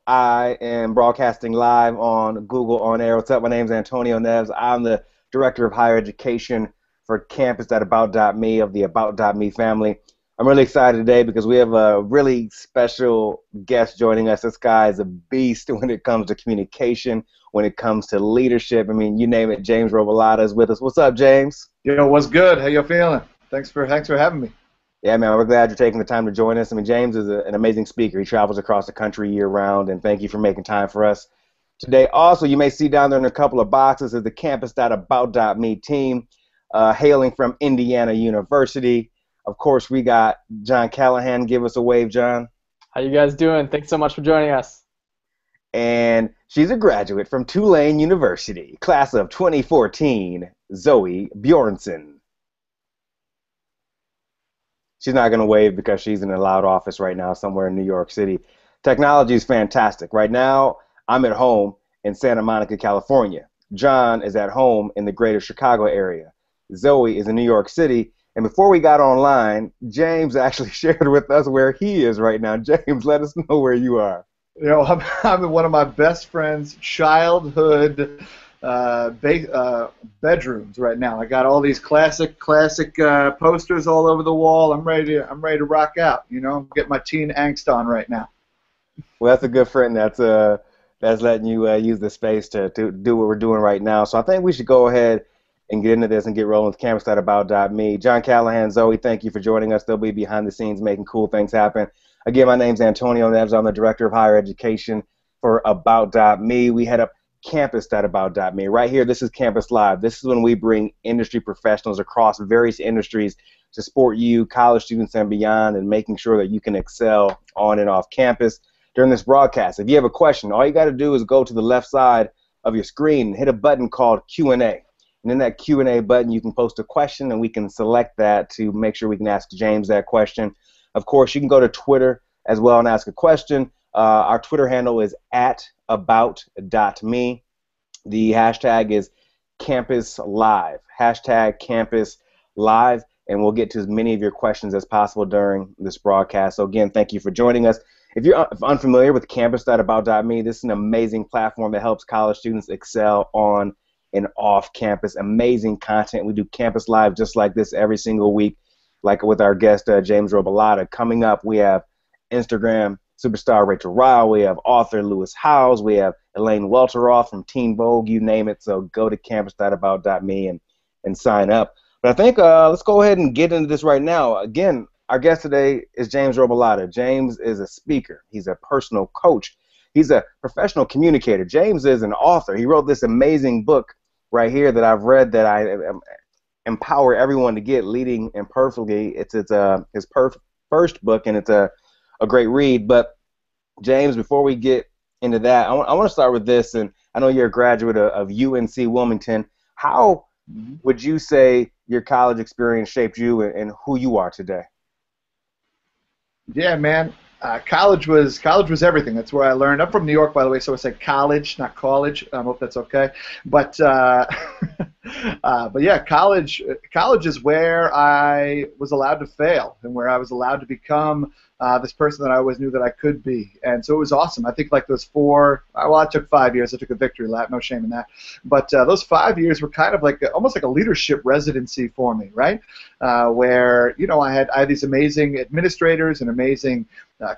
I am broadcasting live on Google On Air. What's up? My name is Antonio Neves. I'm the Director of Higher Education for campus at about.me of the about.me family. I'm really excited today because we have a really special guest joining us. This guy is a beast when it comes to communication, when it comes to leadership. I mean, you name it, James Robilotta is with us. What's up, James? Yo, what's good? How you feeling? Thanks for having me. Yeah, man, we're glad you're taking the time to join us. I mean, James is an amazing speaker. He travels across the country year-round, and thank you for making time for us today. Also, you may see down there in a couple of boxes is the campus.about.me team, hailing from Indiana University. Of course, we got John Callahan. Give us a wave, John. How you guys doing? Thanks so much for joining us. And she's a graduate from Tulane University, class of 2014, Zoe Bjornson. She's not going to wave because she's in a loud office right now somewhere in New York City. Technology is fantastic. Right now, I'm at home in Santa Monica, California. John is at home in the greater Chicago area. Zoe is in New York City. And before we got online, James actually shared with us where he is right now. James, let us know where you are. You know, I'm in one of my best friend's childhood bedrooms right now. I got all these classic posters all over the wall. I'm ready to rock out. You know, get my teen angst on right now. Well, that's a good friend. That's letting you use the space to do what we're doing right now. So I think we should go ahead and get into this and get rolling with campus.about.me. John Callahan, Zoe, thank you for joining us. They'll be behind the scenes making cool things happen. Again, my name's Antonio Neves. I'm the Director of Higher Education for about.me. We head up campus.about.me. Right here, this is Campus Live. This is when we bring industry professionals across various industries to support you, college students and beyond, and making sure that you can excel on and off campus during this broadcast. If you have a question, all you got to do is go to the left side of your screen and hit a button called Q&A. And in that Q&A button, you can post a question, and we can select that to make sure we can ask James that question. Of course, you can go to Twitter as well and ask a question. Our Twitter handle is @about.me. The hashtag is Campus Live, hashtag Campus Live, and we'll get to as many of your questions as possible during this broadcast. So again, thank you for joining us. If you're unfamiliar with campus.about.me, this is an amazing platform that helps college students excel on and off campus. Amazing content. We do Campus Live just like this every single week, like with our guest, James Robilotta. Coming up, we have Instagram superstar Rachel Ryle. We have author Lewis Howes. We have Elaine Welteroth from Teen Vogue, you name it. So go to campus.about.me and sign up. But I think let's go ahead and get into this right now. Again, our guest today is James Robilotta. James is a speaker. He's a personal coach. He's a professional communicator. James is an author. He wrote this amazing book right here that I've read that I empower everyone to get, Leading Imperfectly. It's his first book, and it's a great read. But James, before we get into that, I want to start with this, and I know you're a graduate of UNC Wilmington. How would you say your college experience shaped you and who you are today? Yeah, man. College was everything. That's where I learned. I'm from New York, by the way, so I say college, not college. I hope that's okay. But but yeah, college is where I was allowed to fail and where I was allowed to become this person that I always knew that I could be. And so it was awesome. I think like those I took 5 years. I took a victory lap, no shame in that. But those 5 years were kind of like almost like a leadership residency for me, right? Where, you know, I had these amazing administrators and amazing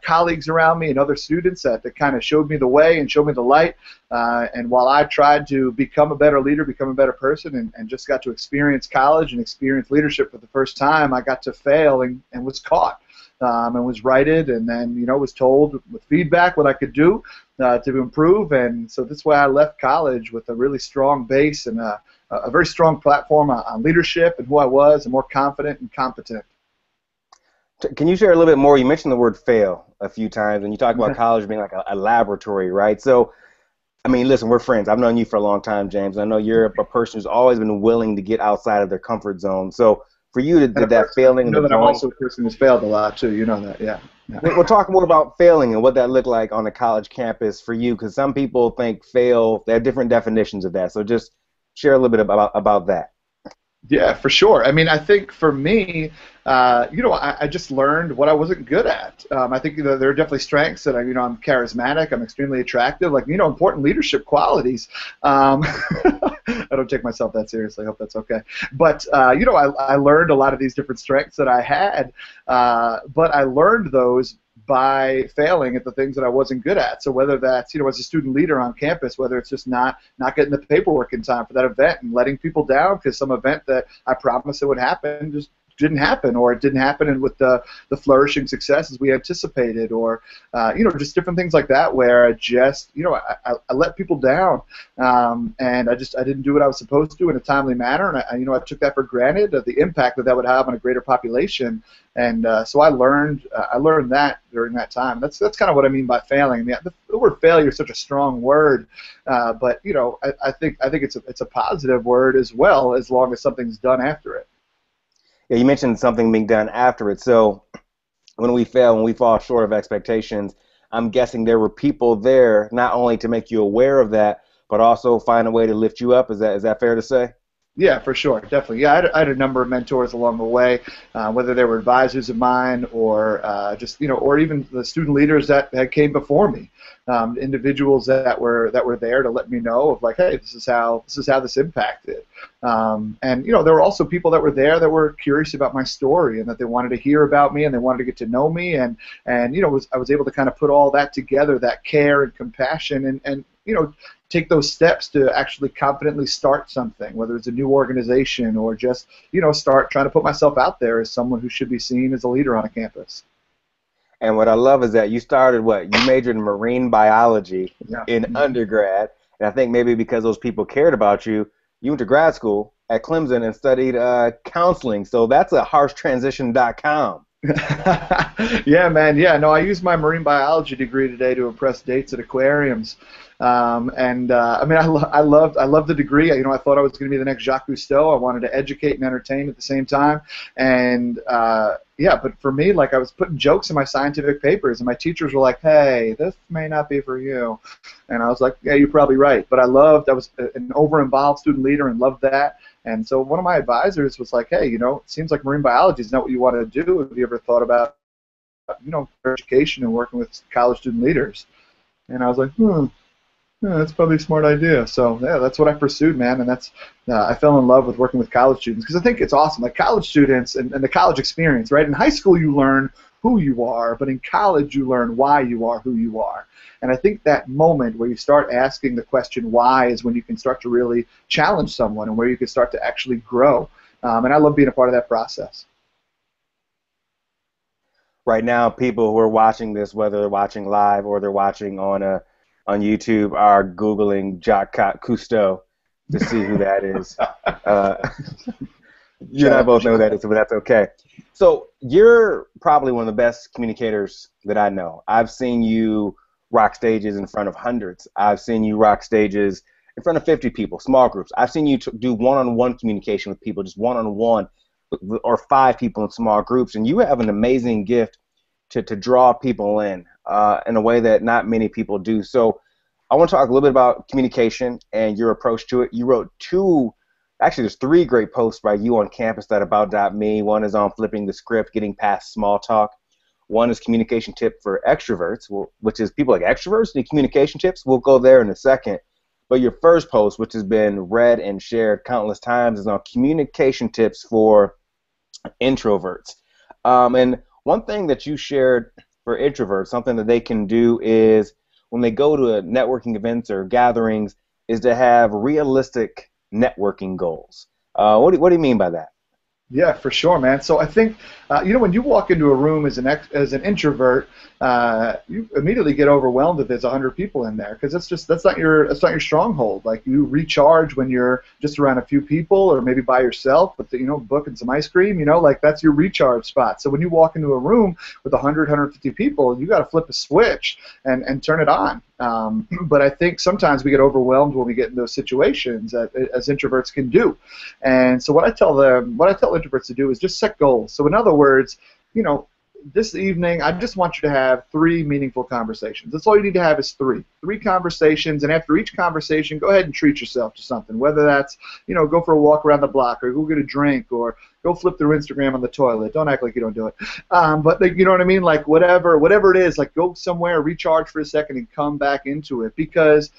colleagues around me and other students that kind of showed me the way and showed me the light. And while I tried to become a better leader, become a better person, and just got to experience college and experience leadership for the first time, I got to fail and was caught. And was righted, and then, you know, was told with feedback what I could do to improve. And so that's why I left college with a really strong base and a very strong platform on leadership and who I was, and more confident and competent. Can you share a little bit more? You mentioned the word fail a few times, and you talk about college being like a laboratory, right? So, I mean, listen, we're friends. I've known you for a long time, James. I know you're a person who's always been willing to get outside of their comfort zone. So, for you, did that failing? You know that I'm also a person who's failed a lot too. You know that, yeah. We'll talk more about failing and what that looked like on a college campus for you, because some people think fail. They have different definitions of that. So just share a little bit about that. Yeah, for sure. I mean, I think for me, I just learned what I wasn't good at. I think there are definitely strengths that I'm charismatic, I'm extremely attractive, like important leadership qualities. I don't take myself that seriously. I hope that's okay. But I learned a lot of these different strengths that I had, but I learned those by failing at the things that I wasn't good at. So whether that's as a student leader on campus, whether it's just not getting the paperwork in time for that event and letting people down because some event that I promised it would happen just didn't happen, or it didn't happen and with the flourishing success as we anticipated, or just different things like that where I just I let people down, and I didn't do what I was supposed to in a timely manner, and I took that for granted, the impact that would have on a greater population. And so I learned that during that time. That's kind of what I mean by failing. I mean, the word failure is such a strong word, but I think it's a positive word as well, as long as something's done after it. Yeah, you mentioned something being done after it. So when we fail, when we fall short of expectations, I'm guessing there were people there not only to make you aware of that, but also find a way to lift you up. Is that fair to say? Yeah, for sure, definitely. Yeah, I had a number of mentors along the way, whether they were advisors of mine or just or even the student leaders that came before me, individuals that were there to let me know of like, hey, this is how this impacted. And there were also people that were there that were curious about my story and that they wanted to hear about me and they wanted to get to know me, and I was able to kind of put all that together, that care and compassion, and take those steps to actually confidently start something, whether it's a new organization or just start trying to put myself out there as someone who should be seen as a leader on a campus. And what I love is that you started you majored in marine biology in undergrad, and I think maybe because those people cared about you, you went to grad school at Clemson and studied counseling. So that's a harshtransition.com. Yeah, man. Yeah, no, I used my marine biology degree today to impress dates at aquariums. I mean, I loved the degree. I thought I was going to be the next Jacques Cousteau. I wanted to educate and entertain at the same time. And yeah, but for me, like I was putting jokes in my scientific papers, and my teachers were like, "Hey, this may not be for you." And I was like, "Yeah, you're probably right." But I was an over-involved student leader and loved that. And so one of my advisors was like, "Hey, it seems like marine biology is not what you want to do. Have you ever thought about, education and working with college student leaders?" And I was like, yeah, that's probably a smart idea. So yeah, that's what I pursued, man, and that's I fell in love with working with college students because I think it's awesome. Like college students and the college experience, right? In high school you learn who you are, but in college you learn why you are who you are. And I think that moment where you start asking the question why is when you can start to really challenge someone and where you can start to actually grow. And I love being a part of that process. Right now, people who are watching this, whether they're watching live or they're watching on YouTube, are Googling Jacques Cousteau to see who that is. You and I both know who that is, but that's okay. So you're probably one of the best communicators that I know. I've seen you rock stages in front of hundreds. I've seen you rock stages in front of 50 people, small groups. I've seen you do one-on-one communication with people, just one-on-one, or 5 people in small groups, and you have an amazing gift to draw people in a way that not many people do. So I want to talk a little bit about communication and your approach to it. You wrote there's 3 great posts by you on campus at about.me. One is on flipping the script, getting past small talk. One is communication tip for extroverts, which is people like extroverts need communication tips. We'll go there in a second. But your first post, which has been read and shared countless times, is on communication tips for introverts. And one thing that you shared for introverts, something that they can do is when they go to networking events or gatherings, is to have realistic networking goals. What do you mean by that? Yeah, for sure, man. So I think, when you walk into a room as an introvert, you immediately get overwhelmed if there's 100 people in there because that's not your stronghold. Like you recharge when you're just around a few people or maybe by yourself with book and some ice cream. Like that's your recharge spot. So when you walk into a room with 100, 150 people, you got to flip a switch and turn it on. But I think sometimes we get overwhelmed when we get in those situations, as introverts can do. And so what I tell introverts to do is just set goals. So in other words, this evening, I just want you to have 3 meaningful conversations. That's all you need to have is 3. 3 conversations, and after each conversation, go ahead and treat yourself to something. Whether that's, go for a walk around the block, or go get a drink, or go flip through Instagram on the toilet. Don't act like you don't do it. But like, you know what I mean? Like whatever it is, like go somewhere, recharge for a second, and come back into it. Because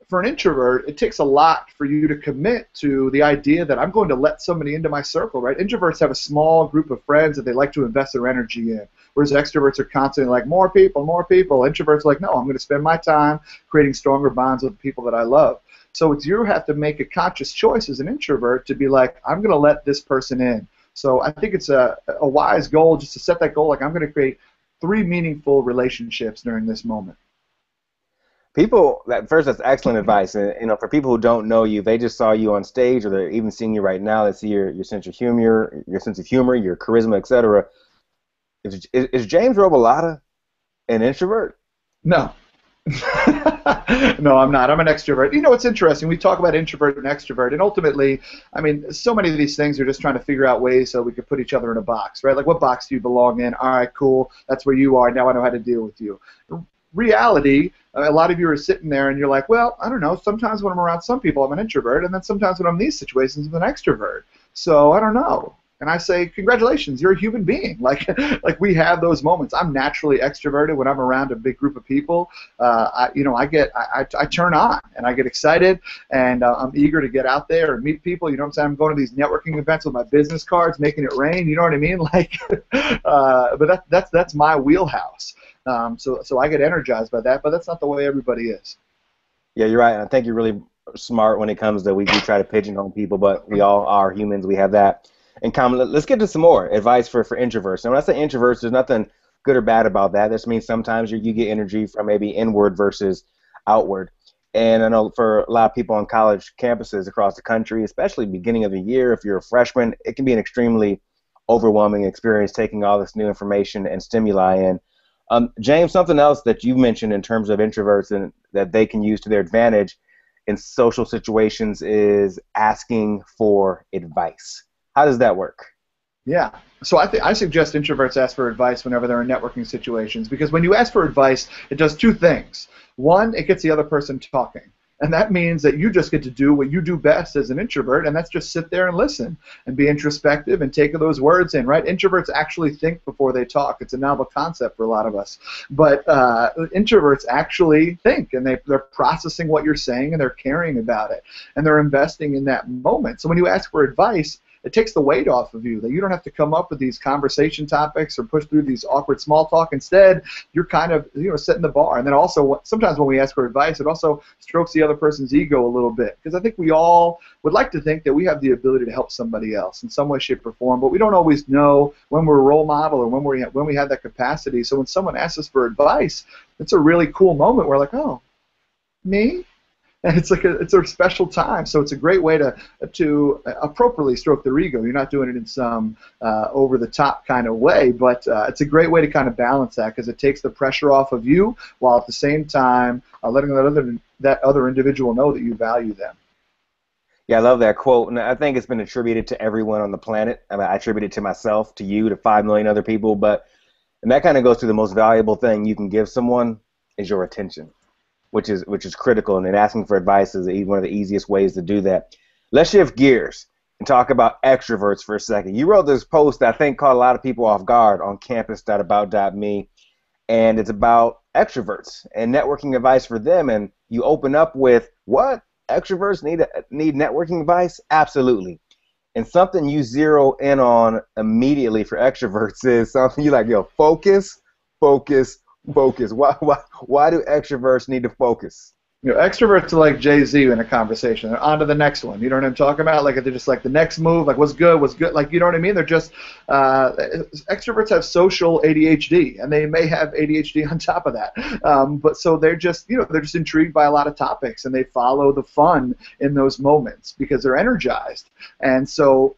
for an introvert, it takes a lot for you to commit to the idea that I'm going to let somebody into my circle, right? Introverts have a small group of friends that they like to invest their energy in, whereas extroverts are constantly like, more people, more people. Introverts are like, no, I'm going to spend my time creating stronger bonds with the people that I love. So it's you have to make a conscious choice as an introvert to be like, I'm going to let this person in. So I think it's a wise goal just to set that goal, like I'm going to create 3 meaningful relationships during this moment. That's excellent advice. And for people who don't know you, they just saw you on stage, or they're even seeing you right now. They see your sense of humor, your charisma, etc. Is James Robilotta an introvert? No. No, I'm not. I'm an extrovert. It's interesting. We talk about introvert and extrovert, and ultimately, I mean, so many of these things are just trying to figure out ways so we could put each other in a box, right? Like, what box do you belong in? All right, cool. That's where you are. Now I know how to deal with you. Reality, a lot of you are sitting there and you're like, well, I don't know. Sometimes when I'm around some people, I'm an introvert, and then sometimes when I'm in these situations, I'm an extrovert. So I don't know. And I say, congratulations, you're a human being. Like we have those moments. I'm naturally extroverted when I'm around a big group of people. I turn on and I get excited, and I'm eager to get out there and meet people. You know what I'm saying? I'm going to these networking events with my business cards, making it rain. You know what I mean? Like, but that's my wheelhouse. So I get energized by that, but that's not the way everybody is. Yeah, you're right. I think you're really smart when it comes to we try to pigeonhole people, but we all are humans. We have that in common. Let's get to some more advice for introverts. And when I say introverts, there's nothing good or bad about that. This means sometimes you get energy from maybe inward versus outward. And I know for a lot of people on college campuses across the country, especially beginning of the year, if you're a freshman, it can be an extremely overwhelming experience taking all this new information and stimuli in. James, something else that you mentioned in terms of introverts and that they can use to their advantage in social situations is asking for advice. How does that work? Yeah. So I suggest introverts ask for advice whenever they're in networking situations, because when you ask for advice, it does 2 things. One, it gets the other person talking. And that means that you just get to do what you do best as an introvert, and that's just sit there and listen and be introspective and take those words in, right? Introverts actually think before they talk. It's a novel concept for a lot of us. But introverts actually think, and they're processing what you're saying, and they're caring about it, and they're investing in that moment. So when you ask for advice, it takes the weight off of you, that you don't have to come up with these conversation topics or push through these awkward small talk. Instead, you're kind of setting the bar. And then also, sometimes when we ask for advice, it also strokes the other person's ego a little bit, because I think we all would like to think that we have the ability to help somebody else in some way, shape, or form, but we don't always know when we're a role model or when we have that capacity. So when someone asks us for advice, it's a really cool moment. We're like, oh, me? And it's a special time, so it's a great way to appropriately stroke their ego. You're not doing it in some over-the-top kind of way, but it's a great way to kind of balance that, because it takes the pressure off of you while at the same time letting that other individual know that you value them. Yeah, I love that quote, and I think it's been attributed to everyone on the planet. I mean, I attribute it to myself, to you, to 5 million other people, and that kind of goes to the most valuable thing you can give someone is your attention, which is critical, and then asking for advice is one of the easiest ways to do that. Let's shift gears and talk about extroverts for a second. You wrote this post that I think caught a lot of people off guard on campus.about.me, and it's about extroverts and networking advice for them, and you open up with, what? Extroverts need networking advice? Absolutely. And something you zero in on immediately for extroverts is something you like, focus, focus, focus. Why do extroverts need to focus? Extroverts are like Jay-Z in a conversation. They're on to the next one. You know what I'm talking about? Like, they're just like the next move, like what's good. Like, you know what I mean? They're just, extroverts have social ADHD, and they may have ADHD on top of that. But so they're just intrigued by a lot of topics, and they follow the fun in those moments because they're energized. And so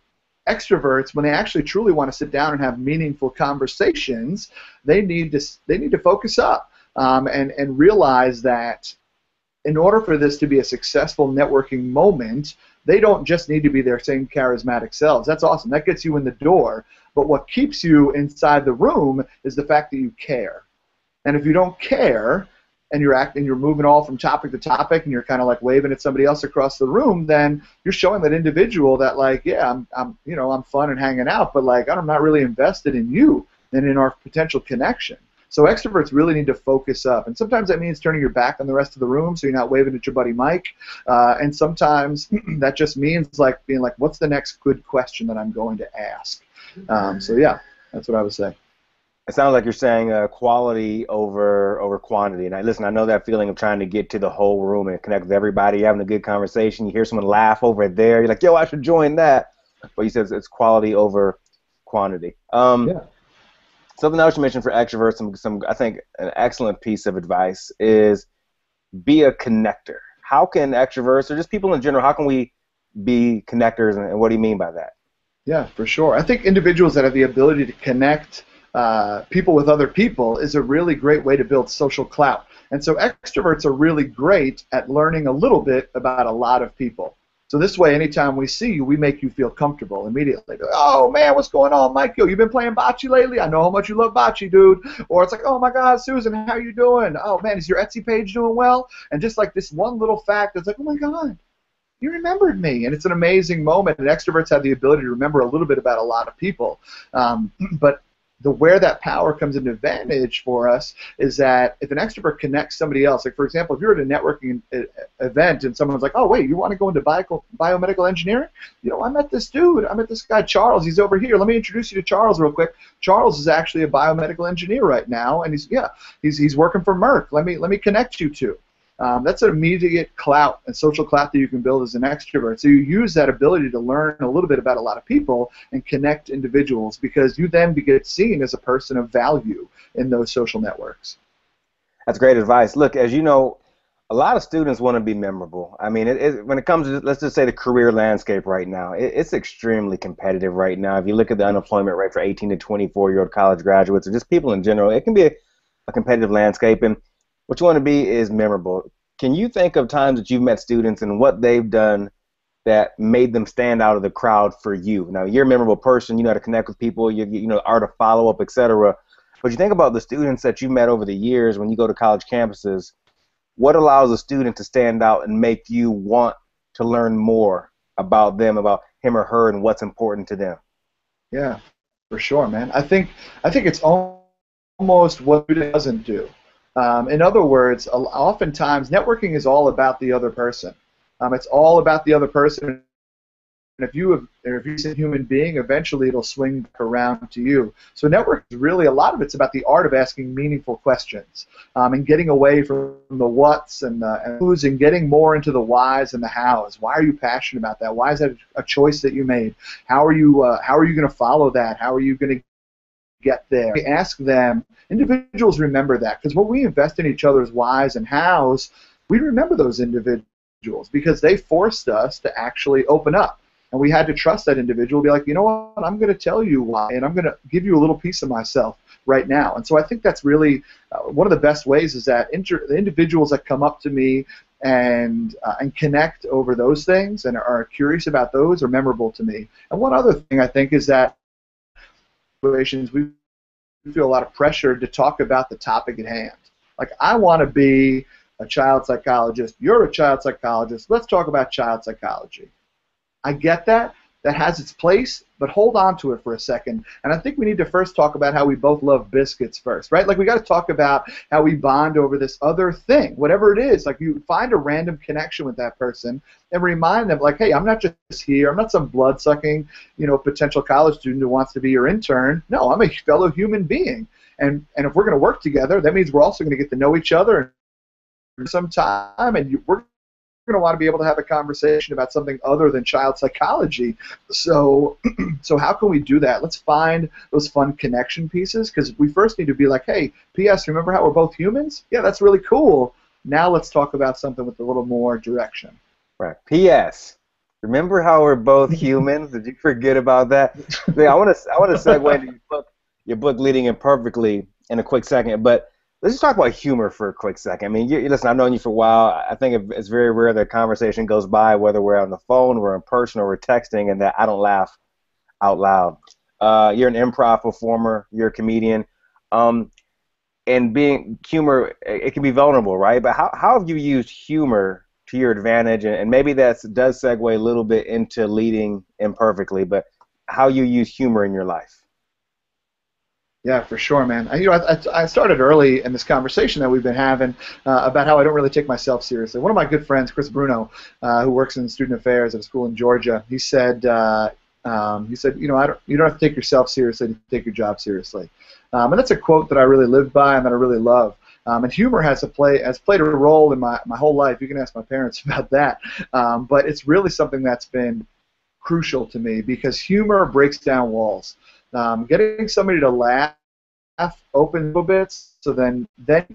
extroverts, when they actually truly want to sit down and have meaningful conversations, they need to focus up and realize that in order for this to be a successful networking moment, They don't just need to be their same charismatic selves. That's awesome. That gets you in the door. But what keeps you inside the room is the fact that you care. And if you don't care, and you're moving all from topic to topic, and you're kind of like waving at somebody else across the room, then you're showing that individual that, like, yeah, I'm fun and hanging out, but like I'm not really invested in you and in our potential connection. So extroverts really need to focus up, and sometimes that means turning your back on the rest of the room so you're not waving at your buddy Mike, and sometimes that just means like being like, what's the next good question that I'm going to ask? So yeah, that's what I would say. It sounds like you're saying quality over quantity. And listen, I know that feeling of trying to get to the whole room and connect with everybody, you're having a good conversation. You hear someone laugh over there. You're like, yo, I should join that. But you said it's quality over quantity. Yeah. Something else you mentioned for extroverts, some I think an excellent piece of advice is be a connector. How can extroverts, or just people in general, how can we be connectors, and what do you mean by that? Yeah, for sure. I think individuals that have the ability to connect people with other people is a really great way to build social clout. And so extroverts are really great at learning a little bit about a lot of people. So this way, anytime we see you, we make you feel comfortable immediately. Oh, man, what's going on, Michael? You've been playing bocce lately? I know how much you love bocce, dude. Or it's like, oh, my God, Susan, how you doing? Oh, man, is your Etsy page doing well? And just like this one little fact, it's like, oh, my God, you remembered me. And it's an amazing moment. And extroverts have the ability to remember a little bit about a lot of people. But where that power comes into advantage for us is that if an extrovert connects somebody else, like for example, if you're at a networking event and someone's like, oh wait, you want to go into biomedical engineering? You know, I met this dude, I met this guy Charles, he's over here, let me introduce you to Charles real quick. Charles is actually a biomedical engineer right now, and he's working for Merck. Let me connect you to. That's an immediate clout and social clout that you can build as an extrovert. So you use that ability to learn a little bit about a lot of people and connect individuals, because you then get seen as a person of value in those social networks. That's great advice. Look, as you know, a lot of students want to be memorable. I mean, when it comes to, let's just say, the career landscape right now, it's extremely competitive right now. If you look at the unemployment rate for 18 to 24-year-old college graduates, or just people in general, it can be a competitive landscape. And what you want to be is memorable. Can you think of times that you've met students and what they've done that made them stand out of the crowd for you? Now, you're a memorable person. You know how to connect with people. You know the art of follow-up, etc. But you think about the students that you met over the years when you go to college campuses. What allows a student to stand out and make you want to learn more about them, about him or her, and what's important to them? Yeah, for sure, man. I think it's almost what it doesn't do. In other words, oftentimes networking is all about the other person. It's all about the other person. And if you're a human being, eventually it'll swing back around to you. So networking is really, a lot of it's about the art of asking meaningful questions, and getting away from the whats and who's, and getting more into the whys and the hows. Why are you passionate about that? Why is that a choice that you made? How are you going to follow that? How are you going to get there? We ask them. Individuals remember that, because when we invest in each other's whys and hows, we remember those individuals because they forced us to actually open up. And we had to trust that individual, be like, you know what, I'm going to tell you why, and I'm going to give you a little piece of myself right now. And so I think that's really one of the best ways, is that the individuals that come up to me and connect over those things and are curious about those are memorable to me. And one other thing I think is that situations we feel a lot of pressure to talk about the topic at hand. Like, I want to be a child psychologist. You're a child psychologist. Let's talk about child psychology. I get that. That has its place, but hold on to it for a second. And I think we need to first talk about how we both love biscuits first, right? Like, we got to talk about how we bond over this other thing, whatever it is. Like, you find a random connection with that person and remind them, like, hey, I'm not just here. I'm not some blood-sucking, potential college student who wants to be your intern. No, I'm a fellow human being. And if we're going to work together, that means we're also going to get to know each other some time, and we're going to want to be able to have a conversation about something other than child psychology. So how can we do that? Let's find those fun connection pieces, because we first need to be like, hey, P.S., remember how we're both humans? Yeah, that's really cool. Now let's talk about something with a little more direction. Right. P.S., remember how we're both humans? Did you forget about that? I want to segue into your book, Leading Imperfectly, in a quick second. But let's just talk about humor for a quick second. I mean, listen, I've known you for a while. I think it's very rare that a conversation goes by, whether we're on the phone, we're in person, or we're texting, and that I don't laugh out loud. You're an improv performer. You're a comedian. Um, and being humor, it can be vulnerable, right? But how have you used humor to your advantage? And maybe that does segue a little bit into leading imperfectly, but how you use humor in your life. Yeah, for sure, man. I started early in this conversation that we've been having about how I don't really take myself seriously. One of my good friends, Chris Bruno, who works in student affairs at a school in Georgia, he said, you don't have to take yourself seriously to take your job seriously. And that's a quote that I really live by and that I really love. And humor has played a role in my whole life. You can ask my parents about that. But it's really something that's been crucial to me because humor breaks down walls. Getting somebody to laugh opens a little bit, so then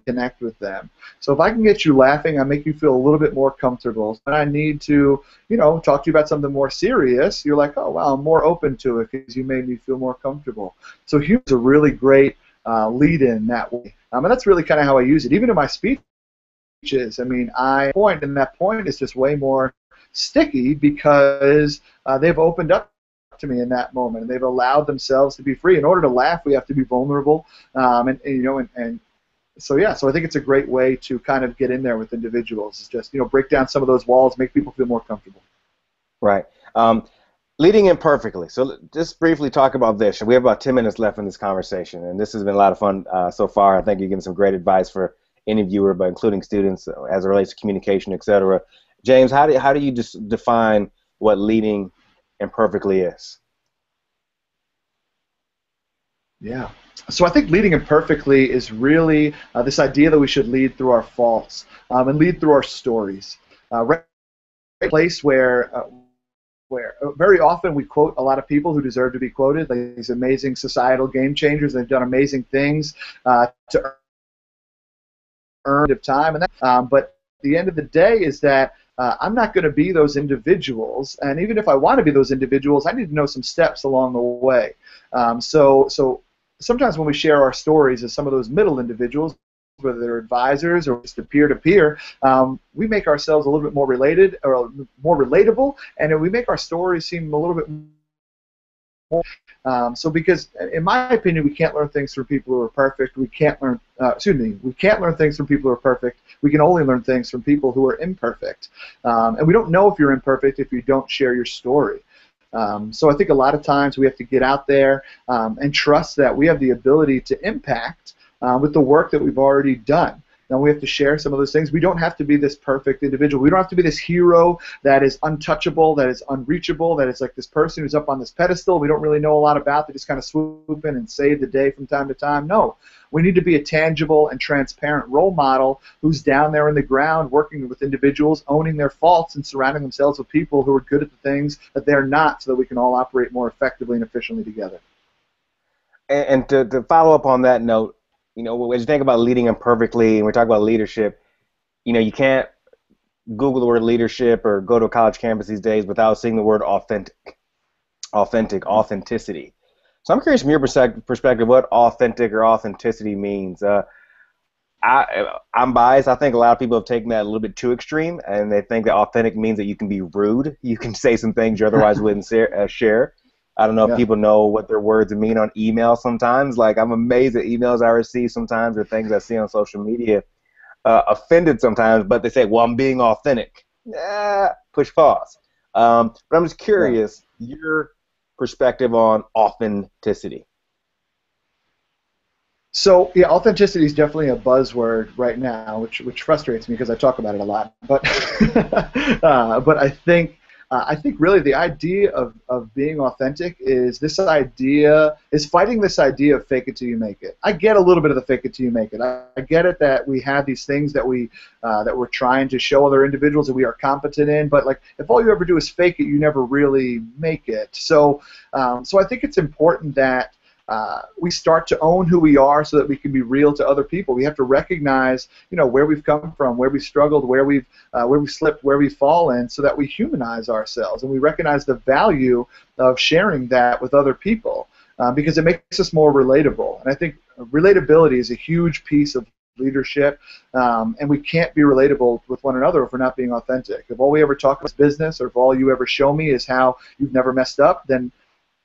connect with them. So if I can get you laughing, I make you feel a little bit more comfortable. When I need to, talk to you about something more serious, you're like, oh wow, I'm more open to it because you made me feel more comfortable. So humor's a really great lead-in that way, and that's really kind of how I use it. Even in my speeches, I mean, and that point is just way more sticky because they've opened up to me in that moment, and they've allowed themselves to be free. In order to laugh, we have to be vulnerable, and so yeah. So I think it's a great way to kind of get in there with individuals. Is just break down some of those walls, make people feel more comfortable. Right. Leading imperfectly. So just briefly talk about this. We have about 10 minutes left in this conversation, and this has been a lot of fun so far. I think you've given some great advice for any viewer, but including students as it relates to communication, etc. James, how do you just define what leading imperfectly is? Yeah. So I think leading imperfectly is really this idea that we should lead through our faults and lead through our stories. Right, a place where very often we quote a lot of people who deserve to be quoted, like these amazing societal game changers. They've done amazing things to earn time, but at the end of the day is that I'm not going to be those individuals, and even if I want to be those individuals, I need to know some steps along the way. So sometimes when we share our stories as some of those middle individuals, whether they're advisors or just a peer-to-peer, we make ourselves a little bit more related or more relatable, and we make our stories seem a little bit more. So because, in my opinion, we can't learn things from people who are perfect. We can't learn, we can't learn things from people who are perfect. We can only learn things from people who are imperfect. And we don't know if you're imperfect if you don't share your story. So I think a lot of times we have to get out there and trust that we have the ability to impact with the work that we've already done. Now we have to share some of those things. We don't have to be this perfect individual. We don't have to be this hero that is untouchable, that is unreachable, that is like this person who's up on this pedestal we don't really know a lot about. They just kind of swoop in and save the day from time to time. No, we need to be a tangible and transparent role model who's down there in the ground working with individuals, owning their faults, and surrounding themselves with people who are good at the things that they're not, so that we can all operate more effectively and efficiently together. And to follow up on that note, as you think about leading imperfectly, and we talk about leadership, you can't Google the word leadership or go to a college campus these days without seeing the word authenticity. So I'm curious from your perspective what authentic or authenticity means. I'm biased. I think a lot of people have taken that a little bit too extreme, and they think that authentic means that you can be rude. You can say some things you otherwise wouldn't share. I don't know if people know what their words mean on email sometimes. Like, I'm amazed at emails I receive sometimes or things I see on social media. Offended sometimes, but they say, well, I'm being authentic. Push pause. But I'm just curious, your perspective on authenticity. So yeah, authenticity is definitely a buzzword right now, which frustrates me because I talk about it a lot. But but I think really the idea of being authentic is fighting this idea of fake it till you make it. I get a little bit of the fake it till you make it. I get it that we have these things that we're trying to show other individuals that we are competent in, but like if all you ever do is fake it, you never really make it. So I think it's important that we start to own who we are so that we can be real to other people. We have to recognize, where we've come from, where we've struggled, where we've slipped, where we've fallen, so that we humanize ourselves and we recognize the value of sharing that with other people because it makes us more relatable. And I think relatability is a huge piece of leadership, and we can't be relatable with one another if we're not being authentic. If all we ever talk about is business, or if all you ever show me is how you've never messed up, then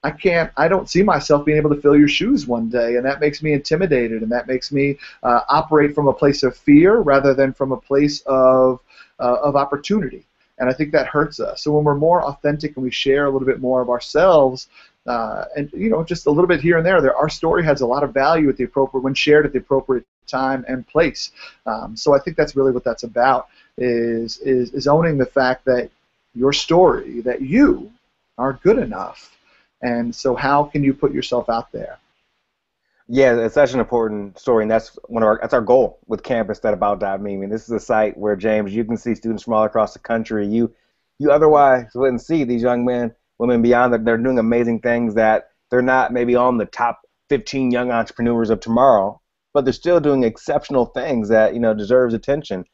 I don't see myself being able to fill your shoes one day, and that makes me intimidated, and that makes me operate from a place of fear rather than from a place of opportunity. And I think that hurts us. So when we're more authentic and we share a little bit more of ourselves, and just a little bit here and there, our story has a lot of value when shared at the appropriate time and place. So I think that's really what that's about, is owning the fact that your story, that you are good enough. And so how can you put yourself out there? Yeah, it's such an important story, and that's that's our goal with campus at about.me. I mean, this is a site where, James, you can see students from all across the country. You otherwise wouldn't see these young men, women beyond that. They're doing amazing things that they're not maybe on the top 15 young entrepreneurs of tomorrow, but they're still doing exceptional things that deserves attention.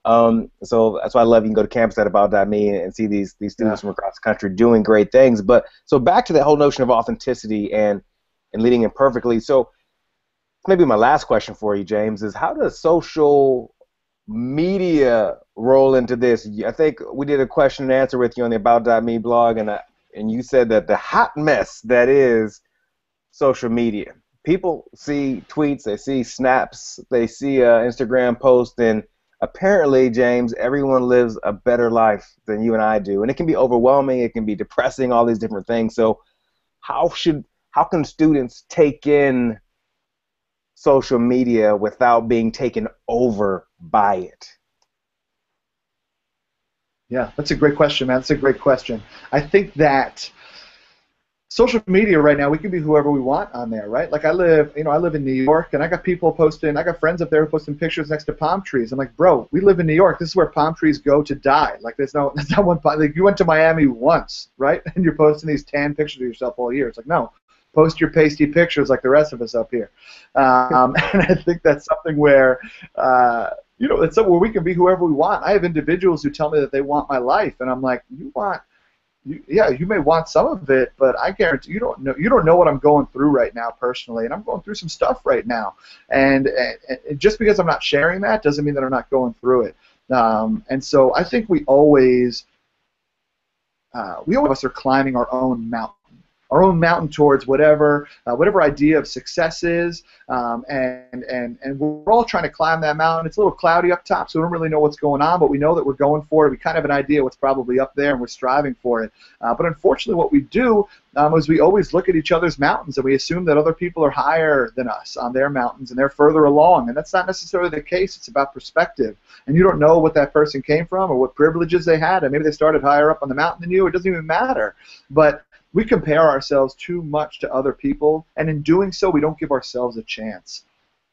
So that's why I love you can go to campus at about.me and see these students from across the country doing great things. But so back to that whole notion of authenticity and leading imperfectly. So maybe my last question for you, James, is how does social media roll into this? I think we did a question and answer with you on the about.me blog, and you said that the hot mess that is social media. People see tweets, they see snaps, they see Instagram posts, and apparently, James, everyone lives a better life than you and I do. And it can be overwhelming, it can be depressing, all these different things. So how can students take in social media without being taken over by it? Yeah, that's a great question, man. That's a great question. I think that social media right now, we can be whoever we want on there, right? Like I live in New York, and I got people posting, I got friends up there posting pictures next to palm trees. I'm like, bro, we live in New York. This is where palm trees go to die. Like there's not one, like you went to Miami once, right? And you're posting these tan pictures of yourself all year. It's like, no, post your pasty pictures like the rest of us up here. And I think that's something where, it's something where we can be whoever we want. I have individuals who tell me that they want my life, and I'm like, you may want some of it, but I guarantee you don't know what I'm going through right now personally, and I'm going through some stuff right now. And just because I'm not sharing that doesn't mean that I'm not going through it. And so I think we always of us are climbing our own mountain towards whatever idea of success is, and we're all trying to climb that mountain. It's a little cloudy up top, so we don't really know what's going on, but we know that we're going for it. We kind of have an idea what's probably up there, and we're striving for it. But unfortunately, what we do is we always look at each other's mountains, and we assume that other people are higher than us on their mountains, and they're further along, and that's not necessarily the case. It's about perspective, and you don't know what that person came from or what privileges they had, and maybe they started higher up on the mountain than you. It doesn't even matter, but we compare ourselves too much to other people, and in doing so, we don't give ourselves a chance.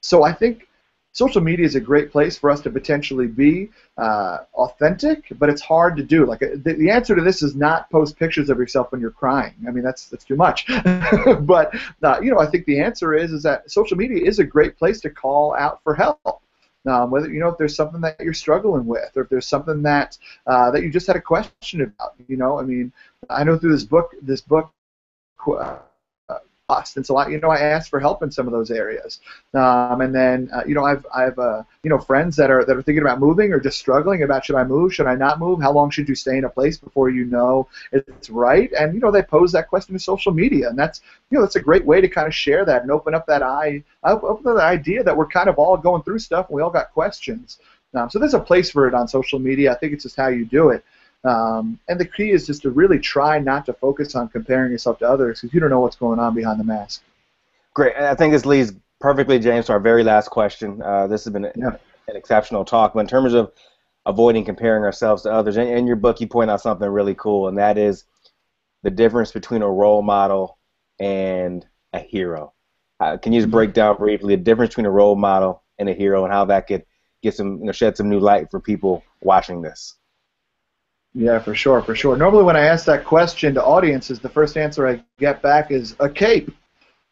So I think social media is a great place for us to potentially be authentic, but it's hard to do. Like the answer to this is not post pictures of yourself when you're crying. I mean, that's too much. But I think the answer is that social media is a great place to call out for help. Whether if there's something that you're struggling with, or if there's something that you just had a question about, I mean, I know through this book, and so I asked for help in some of those areas, and then I've friends that are thinking about moving or just struggling about, should I move, should I not move, how long should you stay in a place before you know it's right, and they pose that question to social media, and that's a great way to kind of share that and open up that idea that we're kind of all going through stuff and we all got questions. So there's a place for it on social media. I think it's just how you do it. And the key is just to really try not to focus on comparing yourself to others, because you don't know what's going on behind the mask. Great. And I think this leads perfectly, James, to our very last question. This has been an exceptional talk. But in terms of avoiding comparing ourselves to others, in your book you point out something really cool, and that is the difference between a role model and a hero. Can you just break down briefly the difference between a role model and a hero, and how that could get shed some new light for people watching this? Yeah, for sure. Normally when I ask that question to audiences, the first answer I get back is a cape.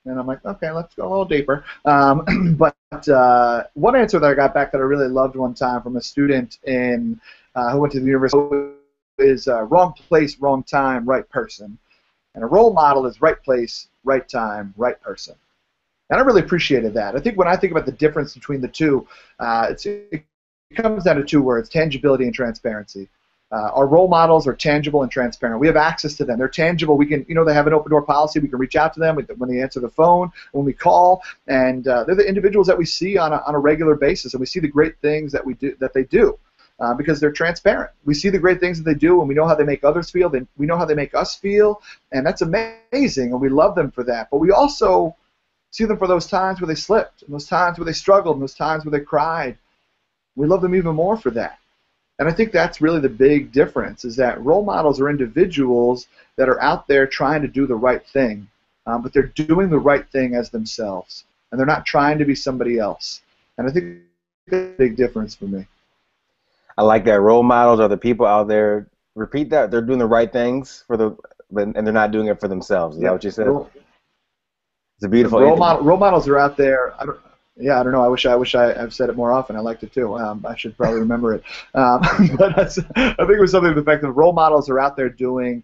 And I'm like, okay, let's go a little deeper. But one answer that I got back that I really loved one time from a student who went to the university is wrong place, wrong time, right person. And a role model is right place, right time, right person. And I really appreciated that. I think when I think about the difference between the two, it comes down to two words: tangibility and transparency. Our role models are tangible and transparent. We have access to them. They're tangible. We can, they have an open door policy. We can reach out to them when they answer the phone, when we call, and they're the individuals that we see on a regular basis, and we see the great things that they do. Because they're transparent. We see the great things that they do, and we know how they make others feel. We know how they make us feel, and that's amazing, and we love them for that. But we also see them for those times where they slipped, and those times where they struggled, and those times where they cried. We love them even more for that. And I think that's really the big difference, is that role models are individuals that are out there trying to do the right thing, but they're doing the right thing as themselves, and they're not trying to be somebody else. And I think that's a big difference for me. I like that. Role models are the people out there. Repeat that. They're doing the right things and they're not doing it for themselves. Is that what you said? It's a beautiful role models are out there. I don't know. I wish I've said it more often. I liked it too. I should probably remember it. But I think it was something to the fact that role models are out there trying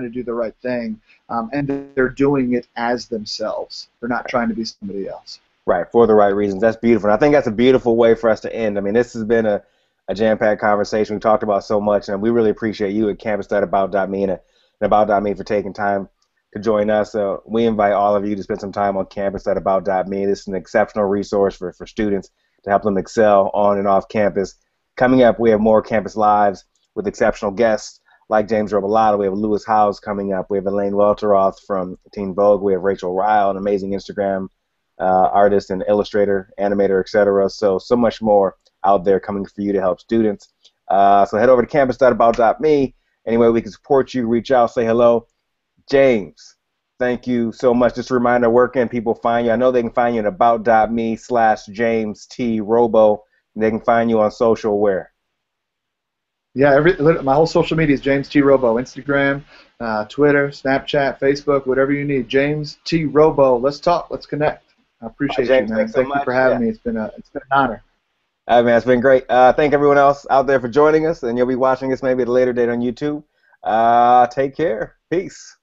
to do the right thing, and they're doing it as themselves. They're not trying to be somebody else. Right, for the right reasons. That's beautiful. And I think that's a beautiful way for us to end. I mean, this has been a jam-packed conversation. We talked about so much, and we really appreciate you at campus.about.me and about.me for taking time to join us. We invite all of you to spend some time on campus.about.me. This is an exceptional resource for students to help them excel on and off campus. Coming up, we have more Campus Lives with exceptional guests like James Robilotta. We have Lewis Howes coming up. We have Elaine Welteroth from Teen Vogue. We have Rachel Ryle, an amazing Instagram artist and illustrator, animator, etc. So much more out there coming for you to help students. So head over to campus.about.me. Any way we can support you, reach out, say hello. James, thank you so much. Just a reminder, where can people find you? I know they can find you at about.me/JamesTRobo. And they can find you on social where? Yeah, my whole social media is James T. Robo. Instagram, Twitter, Snapchat, Facebook, whatever you need. James T. Robo. Let's talk. Let's connect. I appreciate James, you, man. Thank you for having me. It's been an honor. All right, man, it's been great. Thank everyone else out there for joining us, and you'll be watching us maybe at a later date on YouTube. Take care. Peace.